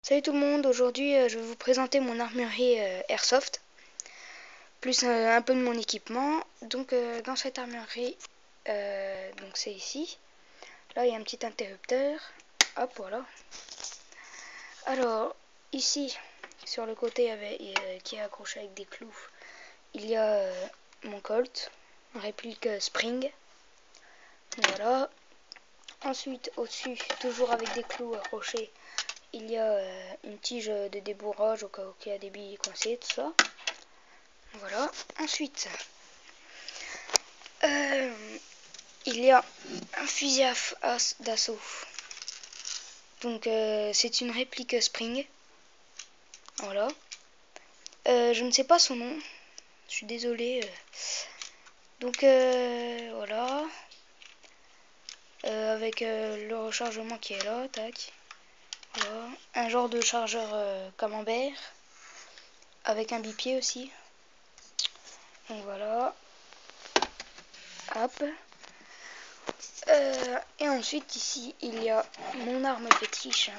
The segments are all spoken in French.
Salut tout le monde, aujourd'hui je vais vous présenter mon armurerie Airsoft, plus un peu de mon équipement. Donc dans cette armurerie, donc c'est ici, là il y a un petit interrupteur, hop voilà. Alors ici sur le côté qui est accroché avec des clous, il y a mon Colt, en réplique Spring, voilà. Ensuite au-dessus, toujours avec des clous accrochés, il y a une tige de débourrage au cas où il y a des billes coincées, tout ça. Voilà. Ensuite, il y a un fusil d'assaut. Donc c'est une réplique Spring. Voilà. Je ne sais pas son nom. Je suis désolée. Donc voilà. Avec le rechargement qui est là, tac. Voilà. Un genre de chargeur camembert. Avec un bipied aussi. Donc voilà. Hop. Et ensuite ici il y a mon arme fétiche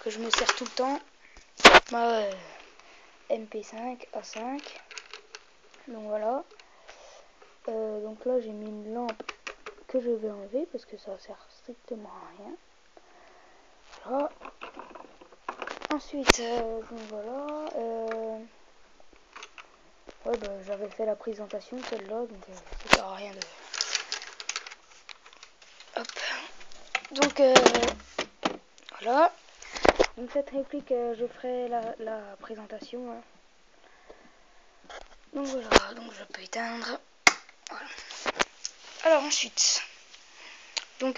que je me sers tout le temps. Ma MP5 A5. Donc voilà. Donc là j'ai mis une lampe que je vais enlever parce que ça sert strictement à rien. Voilà. Ensuite donc voilà. Ouais, j'avais fait la présentation celle-là, donc ça sert à rien de. Hop. Donc voilà. Donc cette réplique, je ferai la présentation. Hein. Donc voilà, donc je peux éteindre. Voilà. Alors ensuite, donc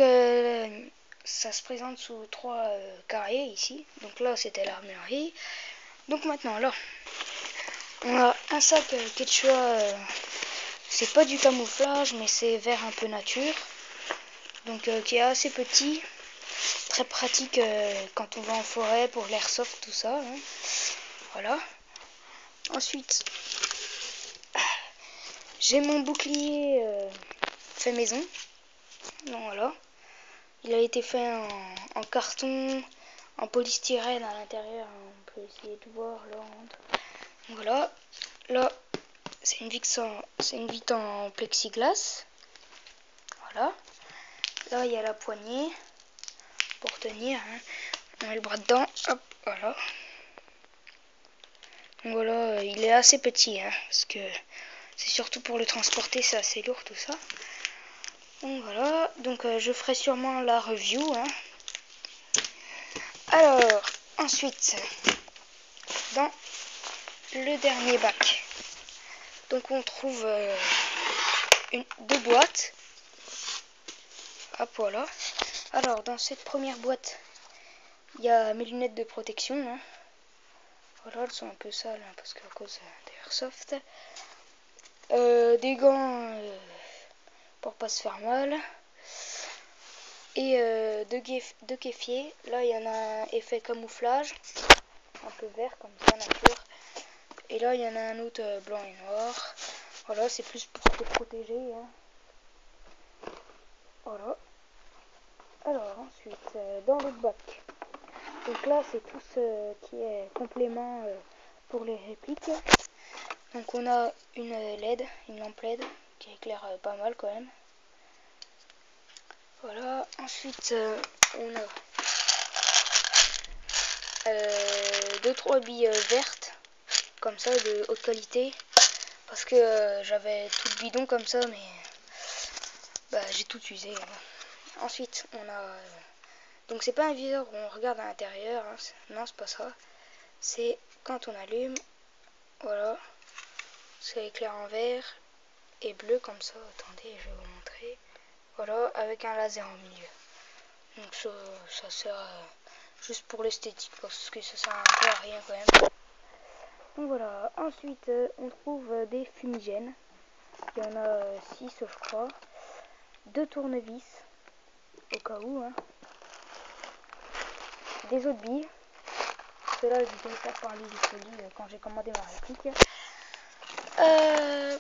ça se présente sous 3 carrés ici. Donc là c'était l'armurerie. Donc maintenant là, on a un sac Quechua. C'est pas du camouflage, mais c'est vert un peu nature. Donc qui est assez petit. Très pratique quand on va en forêt pour l'airsoft, tout ça. Hein. Voilà. Ensuite, j'ai mon bouclier fait maison. Donc voilà. Il a été fait en carton, en polystyrène à l'intérieur. On peut essayer de voir là. Voilà. Là, c'est une vitre en plexiglas. Voilà. Là, il y a la poignée pour tenir. Hein. On met le bras dedans. Hop, voilà. Donc voilà, il est assez petit, hein, parce que c'est surtout pour le transporter, c'est assez lourd tout ça. Donc voilà, donc je ferai sûrement la review. Hein. Alors, ensuite, dans le dernier bac, donc on trouve deux boîtes. Hop, voilà. Alors, dans cette première boîte, il y a mes lunettes de protection. Hein. Voilà, elles sont un peu sales, hein, parce qu'à cause des airsoft. Des gants pour pas se faire mal. Et deux kéfiers. Là, il y en a un effet camouflage, un peu vert comme ça, nature. Et là, il y en a un autre blanc et noir. Voilà, c'est plus pour te protéger. Hein. Voilà. Alors, ensuite, dans l'autre bac. Donc là, c'est tout ce qui est complément pour les répliques. Donc on a une LED, une lampe LED qui éclaire pas mal quand même. Voilà, ensuite on a 2-3 billes vertes, comme ça, de haute qualité. Parce que j'avais tout le bidon comme ça, mais j'ai tout usé. Hein. Ensuite on a... donc c'est pas un viseur où on regarde à l'intérieur, hein. Non c'est pas ça. C'est quand on allume, voilà. Ça éclaire en vert et bleu comme ça. Attendez, je vais vous montrer. Voilà, avec un laser en milieu. Donc ça sert juste pour l'esthétique parce que ça sert un peu à rien quand même. Donc voilà, ensuite on trouve des fumigènes. Il y en a 6 je crois. 2 tournevis au cas où. Hein. Des autres billes. Ceux-là je vais faire par l'Ilisoli quand j'ai commandé ma réplique.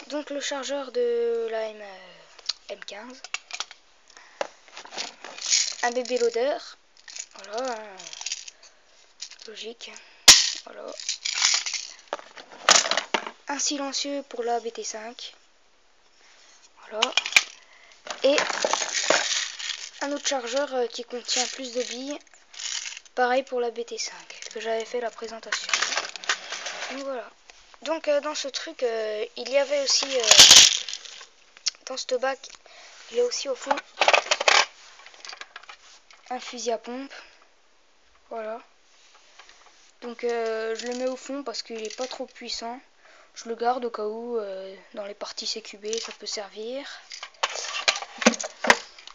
Donc le chargeur de la M15. Un bébé loader. Voilà. logique. Voilà. Un silencieux pour la BT5. Voilà. Et un autre chargeur qui contient plus de billes. Pareil pour la BT5 que j'avais fait la présentation. Donc voilà. Donc dans ce truc, il y avait aussi dans ce bac, il y a aussi au fond un fusil à pompe. Voilà. Donc je le mets au fond parce qu'il est pas trop puissant. Je le garde au cas où dans les parties CQB ça peut servir.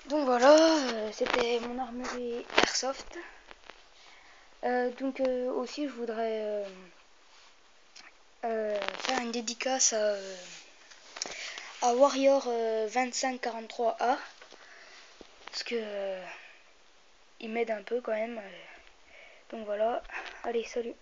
Donc voilà, c'était mon armurerie Airsoft. Donc aussi je voudrais faire une dédicace à Warrior 2543A parce que il m'aide un peu quand même. Donc voilà, allez salut.